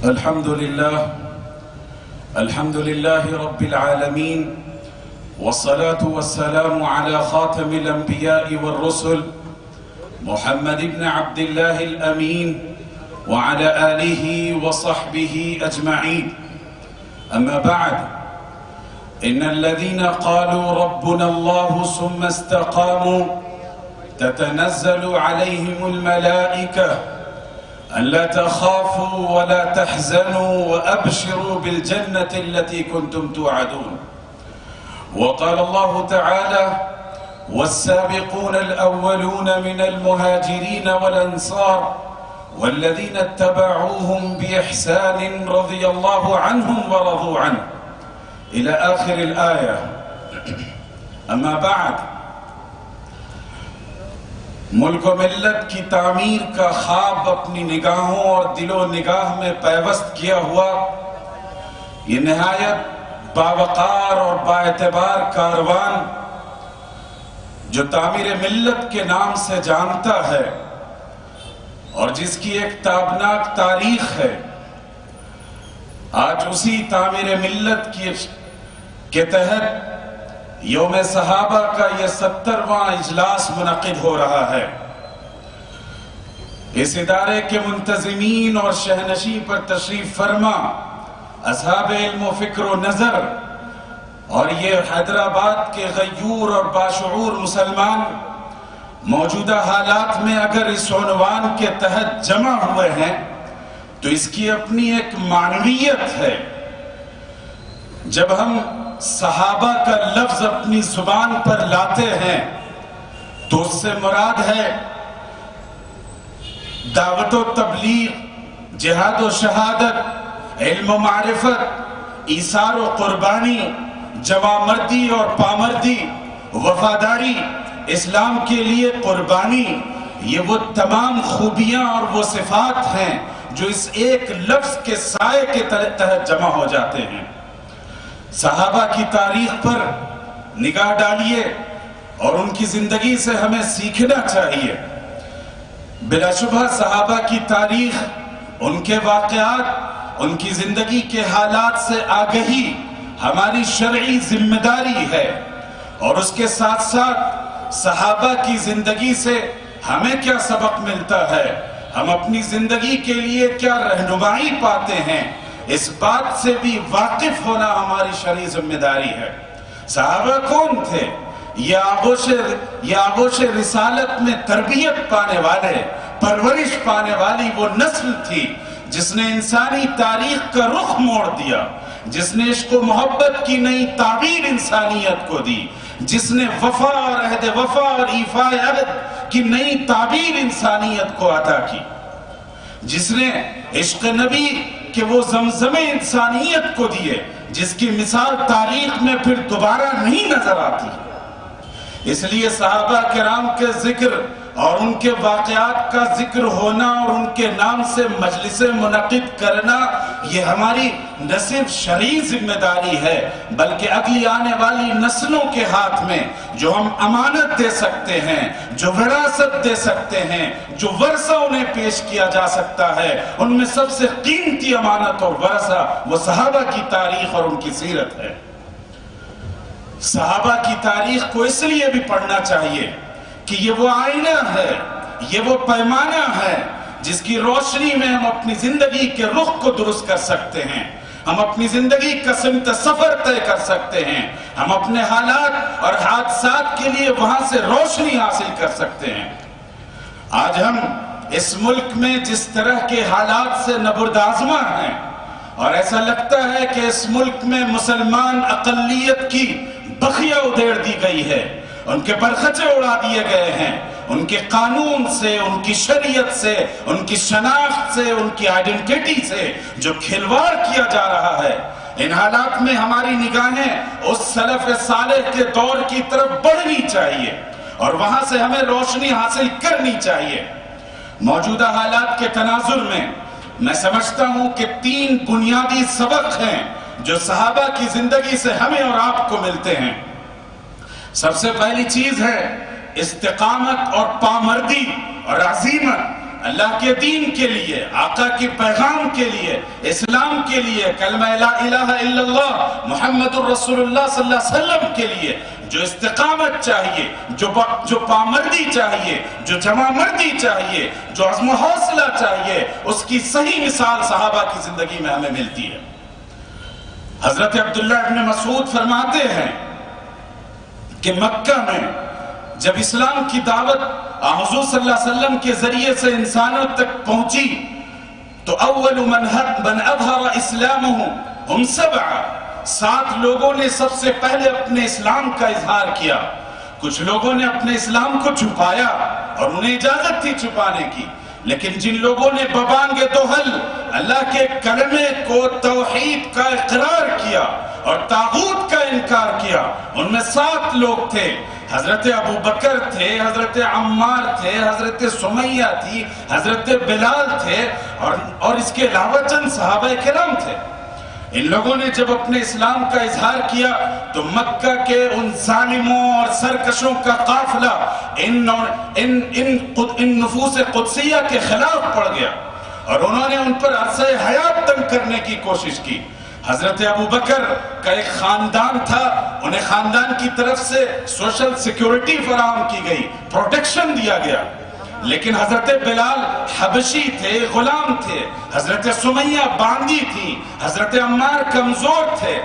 الحمد لله رب العالمين، والصلاة والسلام على خاتم الأنبياء والرسل محمد بن عبد الله الأمين وعلى آله وصحبه أجمعين. أما بعد، إن الذين قالوا ربنا الله ثم استقاموا تتنزل عليهم الملائكة ألا تخافوا ولا تحزنوا وأبشروا بالجنة التي كنتم توعدون. وقال الله تعالى: والسابقون الأولون من المهاجرين والأنصار والذين اتبعوهم بإحسان رضي الله عنهم ورضوا عنه، إلى آخر الآية. أما بعد، ملک و ملت کی تعمیر کا خواب اپنی نگاہوں اور دل و نگاہ میں پیوست کیا ہوا یہ نہایت باوقار اور باعتبار کاروان جو تعمیر ملت کے نام سے جانتا ہے اور جس کی ایک تابناک تاریخ ہے، آج اسی تعمیر ملت کے تحت یوم صحابہ کا یہ 70واں اجلاس منعقد ہو رہا ہے۔ اس ادارے کے منتظمین اور شہنشین پر تشریف فرما اصحاب علم و فکر و نظر اور یہ حیدرآباد کے غیور اور باشعور مسلمان موجودہ حالات میں اگر اس عنوان کے تحت جمع ہوئے ہیں تو اس کی اپنی ایک معنویت ہے۔ جب ہم صحابہ کا لفظ اپنی زبان پر لاتے ہیں تو اس سے مراد ہے دعوت و تبلیغ، جہاد و شہادت، علم و معرفت، ایثار و قربانی، جوامردی اور پامردی، وفاداری، اسلام کے لیے قربانی، یہ وہ تمام خوبیاں اور وہ صفات ہیں جو اس ایک لفظ کے سائے کے تحت جمع ہو جاتے ہیں۔ صحابہ کی تاریخ پر نگاہ ڈالیے اور ان کی زندگی سے ہمیں سیکھنا چاہیے۔ بلا شبہ صحابہ کی تاریخ، ان کے واقعات، ان کی زندگی کے حالات سے آگہی ہماری شرعی ذمہ داری ہے، اور اس کے ساتھ ساتھ صحابہ کی زندگی سے ہمیں کیا سبق ملتا ہے، ہم اپنی زندگی کے لیے کیا رہنمائی پاتے ہیں، اس بات سے بھی واقف ہونا ہماری شرعی ذمہ داری ہے۔ صحابہ کون تھے؟ یہ آغوش رسالت میں تربیت پانے والے، پرورش پانے والی وہ نسل تھی جس نے انسانی تاریخ کا رخ موڑ دیا، جس نے عشق و محبت کی نئی تعبیر انسانیت کو دی، جس نے وفا اور عہد وفا اور ایفاء عہد کی نئی تعبیر انسانیت کو عطا کی، جس نے عشق نبی کہ وہ زمزمِ انسانیت کو دیے، جس کی مثال تاریخ میں پھر دوبارہ نہیں نظر آتی۔ اس لیے صحابہ کرام کے ذکر اور ان کے واقعات کا ذکر ہونا اور ان کے نام سے مجلس منعقد کرنا یہ ہماری نہ صرف شرعی ذمہ داری ہے بلکہ اگلی آنے والی نسلوں کے ہاتھ میں جو ہم امانت دے سکتے ہیں، جو وراثت دے سکتے ہیں، جو ورثہ انہیں پیش کیا جا سکتا ہے، ان میں سب سے قیمتی امانت اور ورثہ وہ صحابہ کی تاریخ اور ان کی سیرت ہے۔ صحابہ کی تاریخ کو اس لیے بھی پڑھنا چاہیے کہ یہ وہ آئینہ ہے، یہ وہ پیمانہ ہے جس کی روشنی میں ہم اپنی زندگی کے رخ کو درست کر سکتے ہیں، ہم اپنی زندگی کا سمت سفر طے کر سکتے ہیں، ہم اپنے حالات اور حادثات کے لیے وہاں سے روشنی حاصل کر سکتے ہیں۔ آج ہم اس ملک میں جس طرح کے حالات سے نبردآزما ہیں اور ایسا لگتا ہے کہ اس ملک میں مسلمان اقلیت کی بخیہ ادھیڑ دی گئی ہے، ان کے برخچے اڑا دیے گئے ہیں، ان کے قانون سے، ان کی شریعت سے، ان کی شناخت سے، ان کی آئیڈنٹیٹی سے جو کھلواڑ کیا جا رہا ہے، ان حالات میں ہماری نگاہیں اس سلف صالح کے دور کی طرف بڑھنی چاہیے اور وہاں سے ہمیں روشنی حاصل کرنی چاہیے۔ موجودہ حالات کے تناظر میں سمجھتا ہوں کہ 3 بنیادی سبق ہیں جو صحابہ کی زندگی سے ہمیں اور آپ کو ملتے ہیں۔ سب سے پہلی چیز ہے استقامت اور پامردی اور عزیمت۔ اللہ کے دین کے لیے، آقا کے پیغام کے لیے، اسلام کے لیے، کلمہ لا الہ الا اللہ محمد الرسول اللہ صلی اللہ علیہ وسلم کے لیے جو استقامت چاہیے، جو پامردی چاہیے، جو جمع مردی چاہیے، جو عزم و حوصلہ چاہیے، اس کی صحیح مثال صحابہ کی زندگی میں ہمیں ملتی ہے۔ حضرت عبداللہ ابن مسعود فرماتے ہیں کہ مکہ میں جب اسلام کی دعوت حضور صلی اللہ علیہ وسلم کے ذریعے سے انسانوں تک پہنچی تو اول من اظہر اسلامہ ہم 7 لوگوں نے سب سے پہلے اپنے اسلام کا اظہار کیا۔ کچھ لوگوں نے اپنے اسلام کو چھپایا اور انہیں اجازت تھی چھپانے کی، لیکن جن لوگوں نے ببانگ دوحل اللہ کے کلمے کو، توحید کا اقرار کیا اور طاغوت کا انکار کیا، ان میں 7 لوگ تھے۔ حضرت ابو بکر تھے، حضرت عمار تھے، حضرت سمیہ تھی، حضرت بلال تھے اور اس کے علاوہ چند صحابہ کرام تھے۔ ان لوگوں نے جب اپنے اسلام کا اظہار کیا تو مکہ کے ان ظالموں اور سرکشوں کا قافلہ ان نفوس قدسیہ کے خلاف پڑ گیا اور انہوں نے ان پر عرصہ حیات تنگ کرنے کی کوشش کی۔ حضرت ابو بکر کا ایک خاندان تھا، انہیں خاندان کی طرف سے سوشل سیکیورٹی فراہم کی گئی، پروٹیکشن دیا گیا، لیکن حضرت بلال حبشی تھے، غلام تھے، حضرت سمیہ باندی تھی، حضرت عمار کمزور تھے۔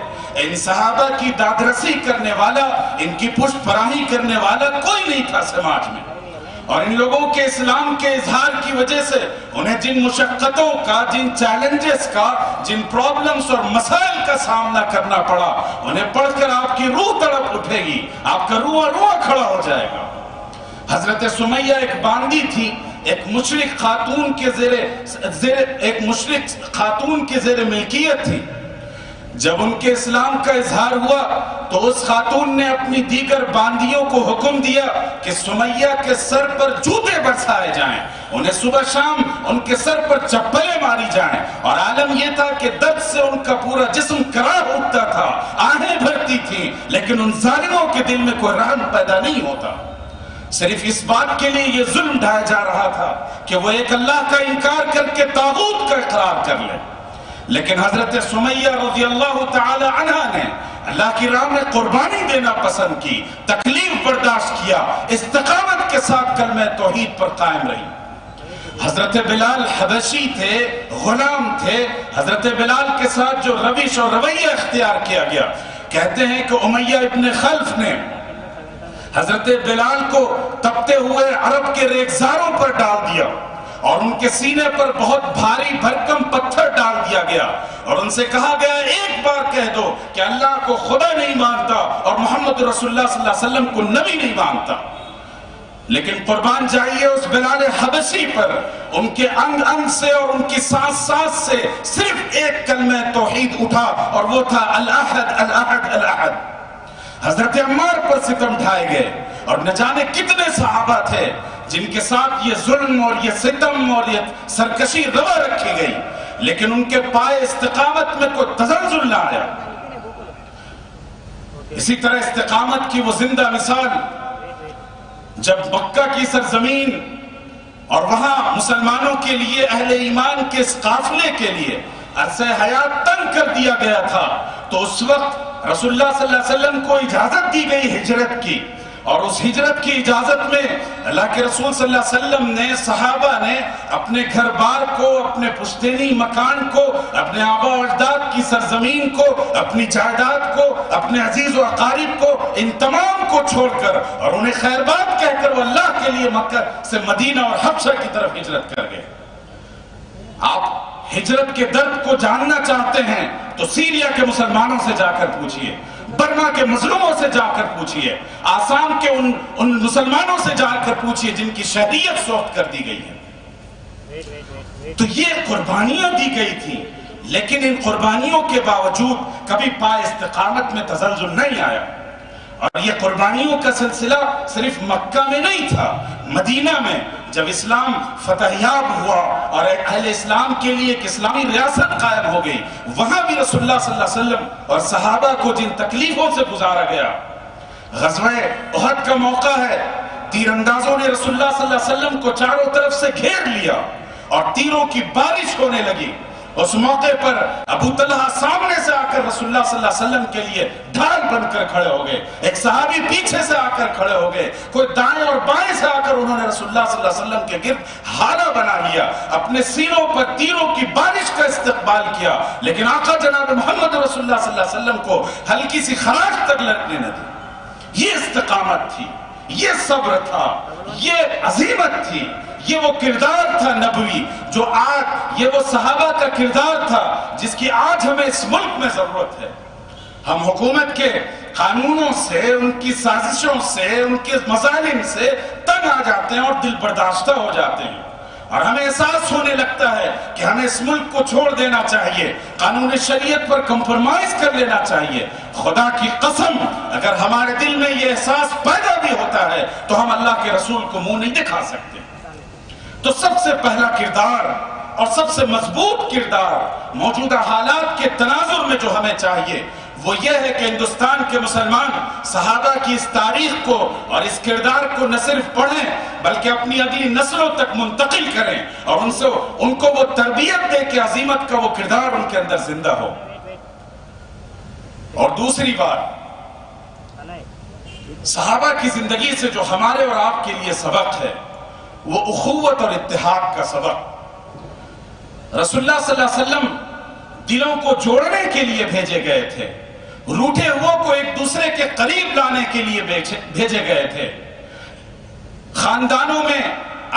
ان صحابہ کی دادرسی کرنے والا، ان کی پشت پراہی کرنے والا کوئی نہیں تھا سماج میں، اور ان لوگوں کے اسلام کے اظہار کی وجہ سے انہیں جن مشقتوں کا، جن چیلنجز کا، جن پرابلمز اور مسائل کا سامنا کرنا پڑا، انہیں پڑھ کر آپ کی روح تڑپ اٹھے گی، آپ کا روح کھڑا ہو جائے گا۔ حضرت سمیہ ایک باندی تھی، ایک مشرک خاتون کے زیر ملکیت تھی۔ جب ان کے اسلام کا اظہار ہوا تو اس خاتون نے اپنی دیگر باندیوں کو حکم دیا کہ سمیہ کے سر پر جوتے برسائے جائیں، انہیں صبح شام ان کے سر پر چپلیں ماری جائیں، اور عالم یہ تھا کہ درد سے ان کا پورا جسم کراہ اٹھتا تھا، آہیں بھرتی تھیں، لیکن ان ظالموں کے دل میں کوئی رحم پیدا نہیں ہوتا۔ صرف اس بات کے لیے یہ ظلم ڈھایا جا رہا تھا کہ وہ ایک اللہ کا انکار کر کے طاغوت کا اقرار کر لے، لیکن حضرت سمیہ رضی اللہ تعالی عنہ نے اللہ کی راہ میں قربانی دینا پسند کی، تکلیف برداشت کیا، استقامت کے ساتھ کلمہ توحید پر قائم رہی۔ حضرت بلال حبشی تھے، غلام تھے، حضرت بلال کے ساتھ جو روش اور رویہ اختیار کیا گیا، کہتے ہیں کہ امیہ ابن خلف نے حضرت بلال کو تپتے ہوئے عرب کے ریگزاروں پر ڈال دیا اور ان کے سینے پر بہت بھاری بھرکم پتھر ڈال دیا گیا اور ان سے کہا گیا ایک بار کہہ دو کہ اللہ کو خدا نہیں مانتا اور محمد رسول اللہ صلی اللہ علیہ وسلم کو نبی نہیں مانتا، لیکن قربان جائیے اس بلال حبشی پر ان کے انگ انگ سے اور ان کی سانس سانس سے صرف ایک کلمہ توحید اٹھا اور وہ تھا الاحد الاحد الاحد۔ حضرت عمار پر ستم ڈھائے گئے اور نہ جانے کتنے صحابہ تھے جن کے ساتھ یہ ظلم اور یہ ستم اور یہ سرکشی روا رکھی گئی، لیکن ان کے پائے استقامت میں کوئی تزلزل نہ آیا۔ اسی طرح استقامت کی وہ زندہ مثال جب مکہ کی سرزمین اور وہاں مسلمانوں کے لیے، اہل ایمان کے اس قافلے کے لیے عرصہ حیات تنگ کر دیا گیا تھا، تو اس وقت رسول اللہ صلی اللہ علیہ وسلم کو اجازت دی گئی ہجرت کی، اور اس ہجرت کی اجازت میں اللہ کے رسول صلی اللہ علیہ وسلم نے، صحابہ نے اپنے گھر بار کو، اپنے پشتینی مکان کو، اپنے آبا و اجداد کی سرزمین کو، اپنی جائیداد کو، اپنے عزیز و اقارب کو، ان تمام کو چھوڑ کر اور انہیں خیر بات کہہ کر وہ اللہ کے لیے مکہ سے مدینہ اور حبشہ کی طرف ہجرت کر گئے۔ آپ ہجرت کے درد کو جاننا چاہتے ہیں تو سیریا کے مسلمانوں سے جا کر پوچھئے، برما کے مظلوموں سے جا کر پوچھئے، آسام کے ان مسلمانوں سے جا کر پوچھئے جن کی شہریت سوخت کر دی گئی ہے۔ تو یہ قربانیاں دی گئی تھی، لیکن ان قربانیوں کے باوجود کبھی پائے استقامت میں تزلزل نہیں آیا، اور یہ قربانیوں کا سلسلہ صرف مکہ میں نہیں تھا، مدینہ میں جب اسلام فتح یاب ہوا اور اہل اسلام کے لیے ایک اسلامی ریاست قائم ہو گئی، وہاں بھی رسول اللہ صلی اللہ علیہ وسلم اور صحابہ کو جن تکلیفوں سے گزارا گیا۔ غزوہ احد کا موقع ہے، تیر اندازوں نے رسول اللہ صلی اللہ علیہ وسلم کو چاروں طرف سے گھیر لیا اور تیروں کی بارش ہونے لگی۔ اس موقع پر ابو طلحہ سامنے سے آ کر رسول اللہ صلی اللہ علیہ وسلم کے لیے ڈھال بن کر کھڑے ہو گئے، ایک صحابی پیچھے سے آ کر کھڑے ہو گئے، کوئی دائیں اور بائیں سے آ کر انہوں نے رسول اللہ صلی اللہ علیہ وسلم کے گرد حالہ بنا لیا، اپنے سینوں پر تیروں کی بارش کا استقبال کیا، لیکن آقا جناب محمد رسول اللہ صلی اللہ علیہ وسلم کو ہلکی سی خراش تک لگنے نہ دی۔ یہ استقامت تھی، یہ صبر تھا، یہ عزیمت تھی، یہ وہ کردار تھا نبوی جو آج، یہ وہ صحابہ کا کردار تھا جس کی آج ہمیں اس ملک میں ضرورت ہے۔ ہم حکومت کے قانونوں سے، ان کی سازشوں سے، ان کے مظالم سے تنگ آ جاتے ہیں اور دل برداشتہ ہو جاتے ہیں، اور ہمیں احساس ہونے لگتا ہے کہ ہمیں اس ملک کو چھوڑ دینا چاہیے، قانون شریعت پر کمپرمائز کر لینا چاہیے۔ خدا کی قسم اگر ہمارے دل میں یہ احساس پیدا بھی ہوتا ہے تو ہم اللہ کے رسول کو منہ نہیں دکھا سکتے۔ تو سب سے پہلا کردار اور سب سے مضبوط کردار موجودہ حالات کے تناظر میں جو ہمیں چاہیے وہ یہ ہے کہ ہندوستان کے مسلمان صحابہ کی اس تاریخ کو اور اس کردار کو نہ صرف پڑھیں بلکہ اپنی اگلی نسلوں تک منتقل کریں اور ان کو وہ تربیت دے کہ عظیمت کا وہ کردار ان کے اندر زندہ ہو۔ اور دوسری بات، صحابہ کی زندگی سے جو ہمارے اور آپ کے لیے سبق ہے وہ اخوت اور اتحاد کا سبق۔ رسول اللہ صلی اللہ علیہ وسلم دلوں کو جوڑنے کے لیے بھیجے گئے تھے، روٹھے ہوا کو ایک دوسرے کے قریب لانے کے لیے بھیجے گئے تھے۔ خاندانوں میں،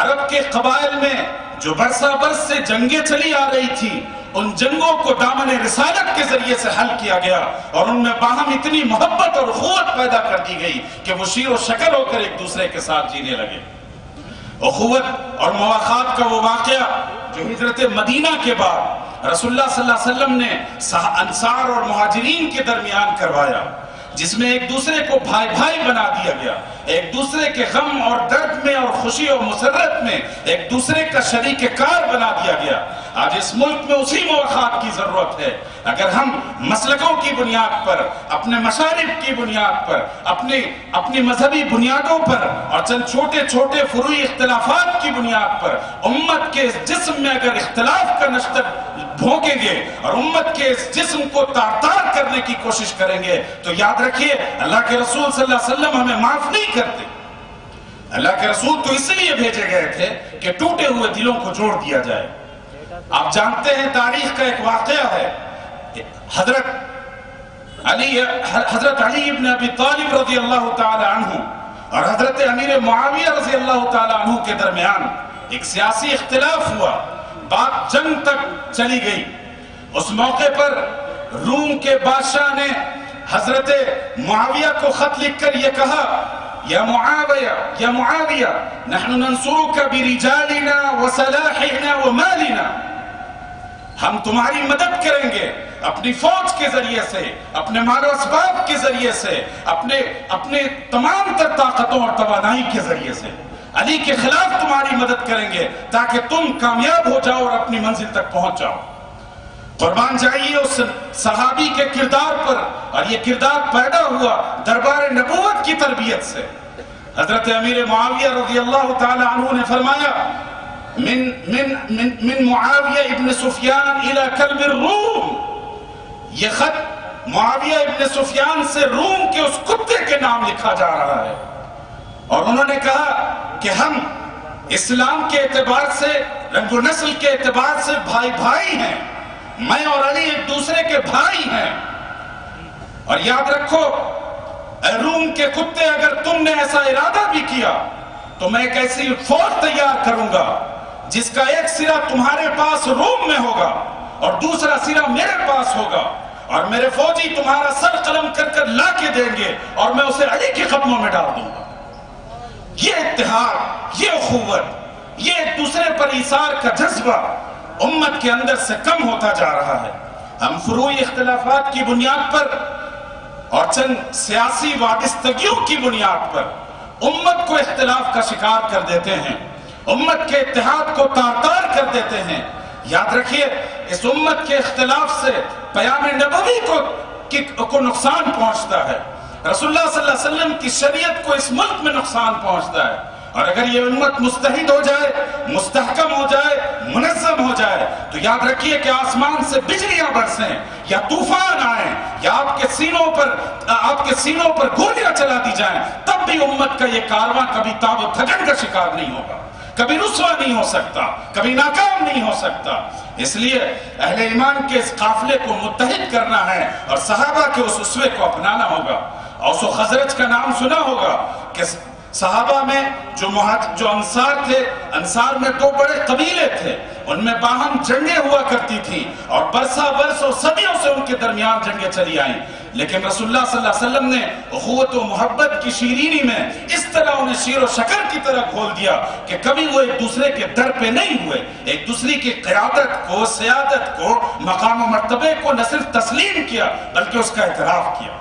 عرب کے قبائل میں جو برسا برس سے جنگیں چلی آ رہی تھی، ان جنگوں کو دامن رسالت کے ذریعے سے حل کیا گیا اور ان میں باہم اتنی محبت اور اخوت پیدا کر دی گئی کہ وہ شیر و شکل ہو کر ایک دوسرے کے ساتھ جینے لگے۔ اخوت اور مواخات کا وہ واقعہ جو ہجرت مدینہ کے بعد رسول اللہ صلی اللہ علیہ وسلم نے انصار اور مہاجرین کے درمیان کروایا، جس میں ایک دوسرے کو بھائی بھائی بنا دیا گیا، ایک دوسرے کے غم اور درد میں اور خوشی اور مسرت میں ایک دوسرے کا شریک کار بنا دیا گیا۔ آج اس ملک میں اسی مواخات کی ضرورت ہے۔ اگر ہم مسلکوں کی بنیاد پر، اپنے مشارب کی بنیاد پر، اپنی مذہبی بنیادوں پر اور چند چھوٹے چھوٹے فروعی اختلافات کی بنیاد پر امت کے اس جسم میں اگر اختلاف کا نشتر بھونکیں گے اور امت کے اس جسم کو تار تار کرنے کی کوشش کریں گے تو یاد رکھیے اللہ کے رسول صلی اللہ علیہ وسلم ہمیں معاف نہیں کرتے۔ اللہ کے رسول تو اس لیے بھیجے گئے تھے کہ ٹوٹے ہوئے دلوں کو جوڑ دیا جائے۔ آپ جانتے ہیں تاریخ کا ایک واقعہ ہے، حضرت علی ابن ابی طالب رضی اللہ تعالی عنہ اور حضرت امیر معاویہ رضی اللہ تعالی عنہ کے درمیان ایک سیاسی اختلاف ہوا، بات جنگ تک چلی گئی۔ اس موقع پر روم کے بادشاہ نے حضرت معاویہ کو خط لکھ کر یہ کہا، یا معاویہ نحن ننصرک برجالنا وسلاحنا ومالنا، ہم تمہاری مدد کریں گے اپنی فوج کے ذریعے سے، اپنے مال و اسباب کے ذریعے سے، اپنے تمام تر طاقتوں اور توانائی کے ذریعے سے علی کے خلاف تمہاری مدد کریں گے تاکہ تم کامیاب ہو جاؤ اور اپنی منزل تک پہنچ جاؤ۔ قربان جائیے اس صحابی کے کردار پر، اور یہ کردار پیدا ہوا دربار نبوت کی تربیت سے۔ حضرت امیر معاویہ رضی اللہ تعالی عنہ نے فرمایا، من معاویہ ابن سفیان الى کلب الروم، یہ خط معاویہ ابن سفیان سے روم کے اس کتے کے نام لکھا جا رہا ہے، اور انہوں نے کہا کہ ہم اسلام کے اعتبار سے، رنگ و نسل کے اعتبار سے بھائی بھائی ہیں، میں اور علی ایک دوسرے کے بھائی ہیں، اور یاد رکھو اے روم کے کتے، اگر تم نے ایسا ارادہ بھی کیا تو میں ایک ایسی فوج تیار کروں گا جس کا ایک سرا تمہارے پاس روم میں ہوگا اور دوسرا سرا میرے پاس ہوگا، اور میرے فوجی تمہارا سر قلم کر کر لا کے دیں گے اور میں اسے علی کے قدموں میں ڈال دوں گا۔ یہ اتحاد، یہ اخوت، یہ ایک دوسرے پر ایثار کا جذبہ امت کے اندر سے کم ہوتا جا رہا ہے۔ ہم فروعی اختلافات کی بنیاد پر اور چند سیاسی وابستگیوں کی بنیاد پر امت کو اختلاف کا شکار کر دیتے ہیں، امت کے اتحاد کو تار تار کر دیتے ہیں۔ یاد رکھیے اس امت کے اختلاف سے پیام نبوی کو نقصان پہنچتا ہے۔ رسول اللہ صلی اللہ علیہ وسلم کی شریعت کو اس ملک میں نقصان پہنچتا ہے، اور اگر یہ امت مستحد ہو جائے، مستحکم ہو جائے، منظم ہو جائے، تو یاد رکھیے کہ آسمان سے بجلیاں برسیں یا طوفان آئیں یا آپ کے سینوں پر گولیاں چلا دی جائیں، تب بھی امت کا یہ کارواں کبھی تاب و تھکن کا شکار نہیں ہوگا، کبھی رسوا نہیں ہو سکتا، کبھی ناکام نہیں ہو سکتا۔ اس لیے اہل ایمان کے اس قافلے کو متحد کرنا ہے اور صحابہ کے اس اسوے کو اپنانا ہوگا۔ اوس و خزرج کا نام سنا ہوگا کہ صحابہ میں جو انصار تھے، انصار میں دو بڑے قبیلے تھے، ان میں باہم جنگیں ہوا کرتی تھی اور برسا برس اور صدیوں سے ان کے درمیان جنگیں چلی آئیں، لیکن رسول اللہ صلی اللہ علیہ وسلم نے اخوت و محبت کی شیرینی میں اس طرح انہیں شیر و شکر کی طرح کھول دیا کہ کبھی وہ ایک دوسرے کے در پہ نہیں ہوئے، ایک دوسرے کی قیادت کو، سیادت کو، مقام و مرتبے کو نہ صرف تسلیم کیا بلکہ اس کا اعتراف کیا۔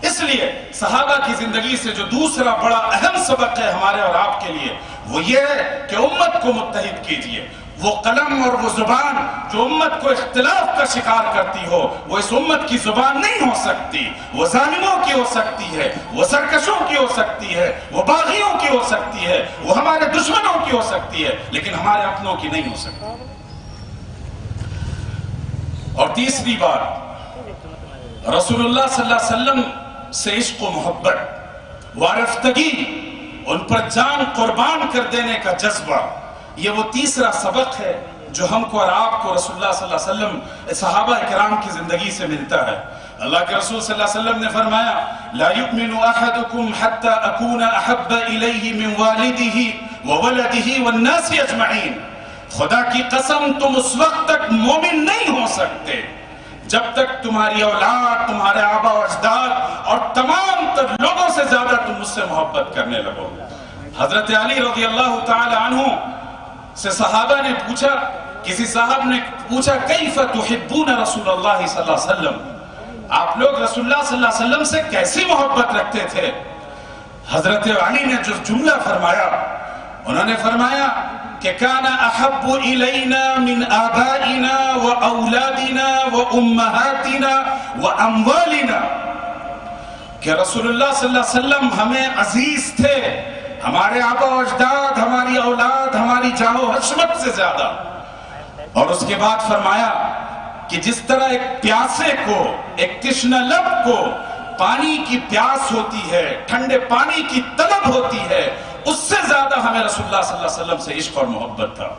اس لیے صحابہ کی زندگی سے جو دوسرا بڑا اہم سبق ہے ہمارے اور آپ کے لیے، وہ یہ ہے کہ امت کو متحد کیجئے۔ وہ قلم اور وہ زبان جو امت کو اختلاف کا شکار کرتی ہو، وہ اس امت کی زبان نہیں ہو سکتی، وہ ظالموں کی ہو سکتی ہے، وہ سرکشوں کی ہو سکتی ہے، وہ باغیوں کی ہو سکتی ہے، وہ ہمارے دشمنوں کی ہو سکتی ہے، لیکن ہمارے اپنوں کی نہیں ہو سکتی۔ اور تیسری بات، رسول اللہ صلی اللہ علیہ وسلم سے عشق و محبت، وارفتگی، ان پر جان قربان کر دینے کا جذبہ، یہ وہ تیسرا سبق ہے جو ہم کو اور آپ کو رسول اللہ صلی اللہ علیہ وسلم صحابہ کرام کی زندگی سے ملتا ہے۔ اللہ کے رسول صلی اللہ علیہ وسلم نے فرمایا لا يؤمن احدكم حتى اكون احب اليه من والده وولده والناس اجمعین۔ خدا کی قسم تم اس وقت تک مومن نہیں ہو سکتے جب تک تمہاری اولاد، تمہارے آبا و اجداد اور تمام تر لوگوں سے زیادہ تم مجھ سے محبت کرنے لگو۔ حضرت علی رضی اللہ تعالی عنہ سے صحابہ نے پوچھا، کسی صاحب نے پوچھا کیف تحبون رسول اللہ صلی اللہ علیہ وسلم، آپ لوگ رسول اللہ صلی اللہ علیہ وسلم سے کیسی محبت رکھتے تھے؟ حضرت علی نے جو جملہ فرمایا، انہوں نے فرمایا کہ کان احب الینا من آبائنا و اولادنا و امہاتنا و اموالنا، کہ رسول اللہ صلی اللہ علیہ وسلم ہمیں عزیز تھے، ہمارے آبا و اجداد، ہماری اولاد، ہماری جاہ و حشمت سے زیادہ۔ اور اس کے بعد فرمایا کہ جس طرح ایک پیاسے کو، ایک تشنہ لب کو پانی کی پیاس ہوتی ہے، ٹھنڈے پانی کی طلب ہوتی ہے، اس سے زیادہ ہمیں رسول اللہ صلی اللہ علیہ وسلم سے عشق اور محبت تھا۔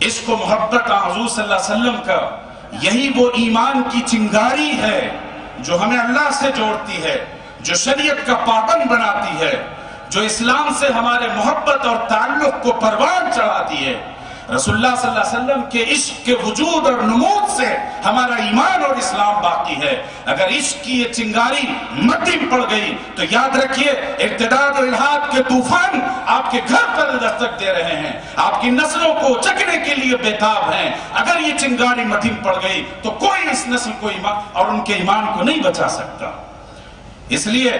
عشق و محبت حضور صلی اللہ علیہ وسلم کا یہی وہ ایمان کی چنگاری ہے جو ہمیں اللہ سے جوڑتی ہے، جو شریعت کا پابند بناتی ہے، جو اسلام سے ہمارے محبت اور تعلق کو پروان چڑھاتی ہے۔ رسول اللہ صلی اللہ علیہ وسلم کے عشق کے وجود اور نمود سے ہمارا ایمان اور اسلام باقی ہے۔ اگر عشق کی یہ چنگاری مدھم پڑ گئی تو یاد رکھیے ارتداد و الحاد کے طوفان آپ کے گھر پر دستک دے رہے ہیں، آپ کی نسلوں کو چکنے کے لیے بےتاب ہیں۔ اگر یہ چنگاری مدھم پڑ گئی تو کوئی اس نسل کو اور ان کے ایمان کو نہیں بچا سکتا۔ اس لیے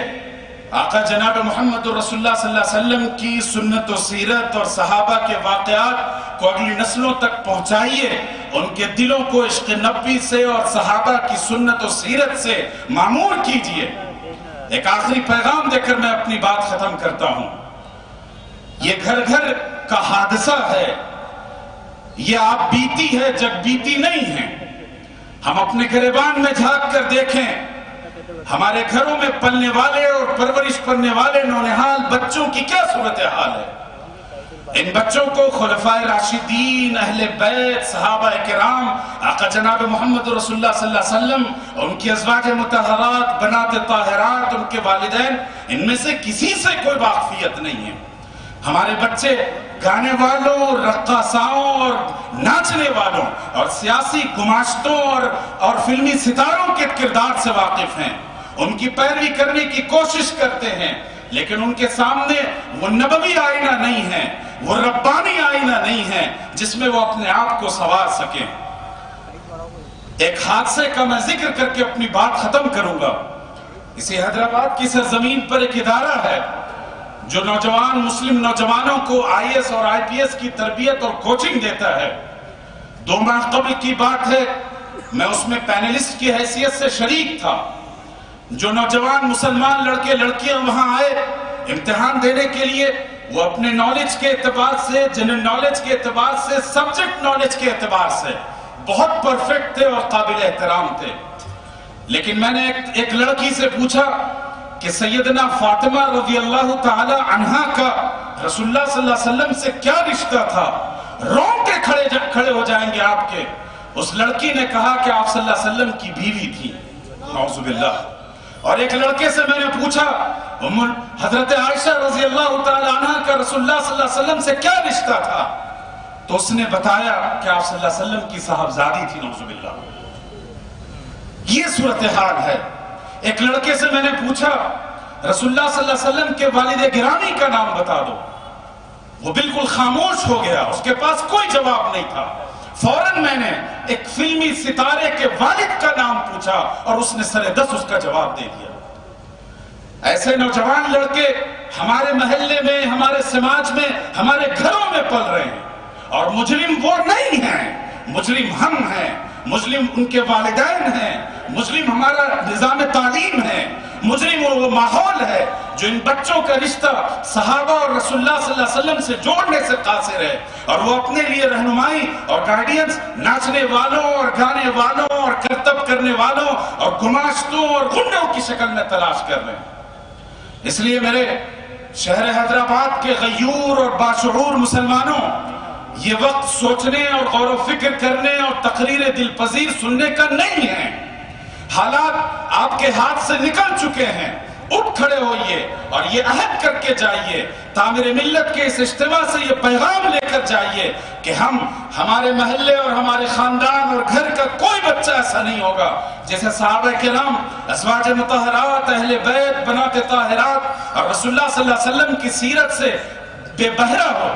آقا جناب محمد رسول اللہ صلی اللہ علیہ وسلم کی سنت و سیرت اور صحابہ کے واقعات کو اگلی نسلوں تک پہنچائیے، ان کے دلوں کو عشق نبی سے اور صحابہ کی سنت و سیرت سے معمور کیجئے۔ ایک آخری پیغام دے کر میں اپنی بات ختم کرتا ہوں۔ یہ گھر گھر کا حادثہ ہے، یہ آپ بیتی ہے، جگ بیتی نہیں ہے۔ ہم اپنے گریبان میں جھانک کر دیکھیں، ہمارے گھروں میں پلنے والے اور پرورش کرنے والے نونہال بچوں کی کیا صورتحال ہے۔ ان بچوں کو خلفائے راشدین، اہل بیت، صحابہ کرام، آقا جناب محمد رسول اللہ صلی اللہ علیہ وسلم، ان کی ازواج مطہرات، بنات طاہرات، ان کے والدین، ان میں سے کسی سے کوئی واقفیت نہیں ہے۔ ہمارے بچے گانے والوں، رقاصاؤں اور ناچنے والوں اور سیاسی گماشتوں اور فلمی ستاروں کے کردار سے واقف ہیں، ان کی پیروی کرنے کی کوشش کرتے ہیں، لیکن ان کے سامنے وہ نبوی آئینہ نہیں ہے، وہ ربانی آئینہ نہیں ہے جس میں وہ اپنے آپ کو سنوار سکیں۔ ایک حادثے کا میں ذکر کر کے اپنی بات ختم کروں گا۔ اسی حیدرآباد کی سرزمین پر ایک ادارہ ہے جو نوجوان مسلم نوجوانوں کو آئی ایس اور آئی پی ایس کی تربیت اور کوچنگ دیتا ہے۔ 2 ماہ قبل کی بات ہے، میں اس میں پینلسٹ کی حیثیت سے شریک تھا۔ جو نوجوان مسلمان لڑکے لڑکیاں وہاں آئے امتحان دینے کے لیے، وہ اپنے نالج کے اعتبار سے، جنرل نالج کے اعتبار سے، سبجیکٹ نالج کے اعتبار سے بہت پرفیکٹ تھے اور قابل احترام تھے. لیکن میں نے ایک لڑکی سے پوچھا کہ سیدنا فاطمہ رضی اللہ تعالی عنہا کا رسول اللہ صلی اللہ علیہ وسلم سے کیا رشتہ تھا؟ رونگٹے کھڑے ہو جائیں گے آپ کے. اس لڑکی نے کہا کہ آپ صلی اللہ علیہ وسلم کی بیوی تھی. نعوذ باللہ. اور ایک لڑکے سے میں نے پوچھا حضرت عائشہ رضی اللہ تعالی عنہ کا رسول اللہ صلی اللہ علیہ وسلم سے کیا رشتہ تھا؟ تو اس نے بتایا کہ آپ صلی اللہ علیہ وسلم کی صاحبزادی تھی. نعوذ باللہ. یہ صورتحال ہے. ایک لڑکے سے میں نے پوچھا رسول اللہ صلی اللہ علیہ وسلم کے والد گرامی کا نام بتا دو. وہ بالکل خاموش ہو گیا، اس کے پاس کوئی جواب نہیں تھا. فوراً میں نے ایک فلمی ستارے کے والد کا نام پوچھا اور اس نے سرے-دست اس کا جواب دے دیا. ایسے نوجوان لڑکے ہمارے محلے میں، ہمارے سماج میں، ہمارے گھروں میں پل رہے ہیں. اور مجرم وہ نہیں ہیں، مجرم ہم ہیں، مجرم ان کے والدین ہیں، مجرم ہمارا نظام تعلیم ہے، مجرم وہ ماحول ہے جو ان بچوں کا رشتہ صحابہ اور رسول اللہ صلی اللہ علیہ وسلم سے جوڑنے سے قاصر ہے. اور وہ اپنے لیے رہنمائی اور گائیڈنس ناچنے والوں اور گانے والوں اور کرتب کرنے والوں اور گماشتوں اور گنڈوں کی شکل میں تلاش کر رہے ہیں. اس لیے میرے شہر حیدرآباد کے غیور اور باشعور مسلمانوں، یہ وقت سوچنے اور غور و فکر کرنے اور تقریر دل پذیر سننے کا نہیں ہے. حالات آپ کے ہاتھ سے نکل چکے ہیں. اٹھ کھڑے ہوئیے اور یہ عہد کر کے جائیے، تعمیر ملت کے اس اجتماع سے یہ پیغام لے کر جائیے کہ ہمارے محلے اور ہمارے خاندان اور گھر کا کوئی بچہ ایسا نہیں ہوگا جیسے صحابہ کرام، ازواج مطہرات، اہل بیت، بنات طاہرات اور رسول اللہ صلی اللہ علیہ وسلم کی سیرت سے بے بہرہ ہو.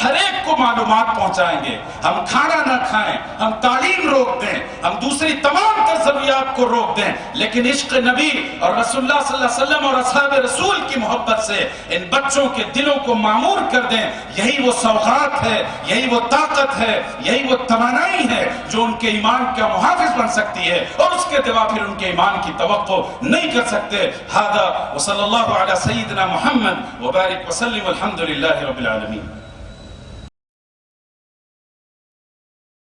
ہر ایک کو معلومات پہنچائیں گے. ہم کھانا نہ کھائیں، ہم تعلیم روک دیں، ہم دوسری تمام تر ضروریات کو روک دیں، لیکن عشق نبی اور رسول اللہ صلی اللہ علیہ وسلم اور اصحاب رسول کی محبت سے ان بچوں کے دلوں کو معمور کر دیں. یہی وہ سوغات ہے، یہی وہ طاقت ہے، یہی وہ توانائی ہے جو ان کے ایمان کا محافظ بن سکتی ہے، اور اس کے سوا پھر ان کے ایمان کی توقع نہیں کر سکتے. ھذا وصلی اللہ علی سیدنا محمد وبارک وسلم والحمد للہ رب العالمین.